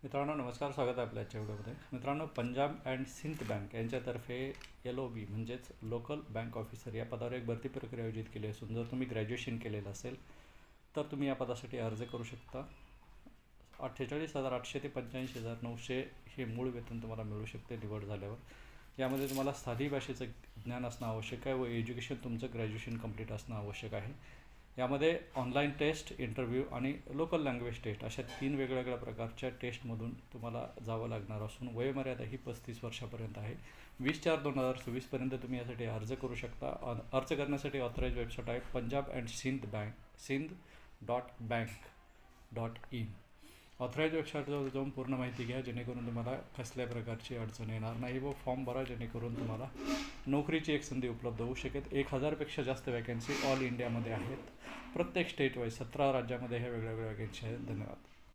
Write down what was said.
मित्रांनो नमस्कार, स्वागत आहे आपल्या आजच्या व्हिडिओमध्ये. मित्रांनो, पंजाब अँड सिंध बँक यांच्यातर्फे LOB म्हणजेच लोकल बँक ऑफिसर या पदावर एक भरती प्रक्रिया आयोजित केली असून जर तुम्ही ग्रॅज्युएशन केलेलं असेल तर तुम्ही या पदासाठी अर्ज करू शकता. 48,800 ते 85,900 हे मूळ वेतन तुम्हाला मिळू शकते निवड झाल्यावर. यामध्ये तुम्हाला स्थानिक भाषेचं ज्ञान असणं आवश्यक आहे व एज्युकेशन तुमचं ग्रॅज्युएशन कंप्लीट असणं आवश्यक आहे. यामध्ये ऑनलाईन टेस्ट, इंटरव्ह्यू आणि लोकल लँग्वेज टेस्ट अशा 3 वेगवेगळ्या प्रकारच्या टेस्टमधून तुम्हाला जावं लागणार असून वयोमर्यादा ही 35 वर्षापर्यंत आहे. 20/4/2024 तुम्ही यासाठी अर्ज करू शकता. अर्ज करण्यासाठी ऑथराईज वेबसाईट आहे पंजाब अँड सिंध.bank.in. ऑथराईज वेबसाईटवर जाऊन पूर्ण माहिती घ्या जेणेकरून तुम्हाला कसल्या प्रकारची अडचण येणार नाही व फॉर्म भरा जेणेकरून तुम्हाला नोकरीची एक संधी उपलब्ध होऊ शकेल. 1000पेक्षा जास्त वॅकन्सी ऑल इंडियामध्ये आहेत. प्रत्येक स्टेट वाईज 17 राज्यामध्ये ह्या वेगळ्या वेगळ्या वॅकन्सी आहेत. धन्यवाद.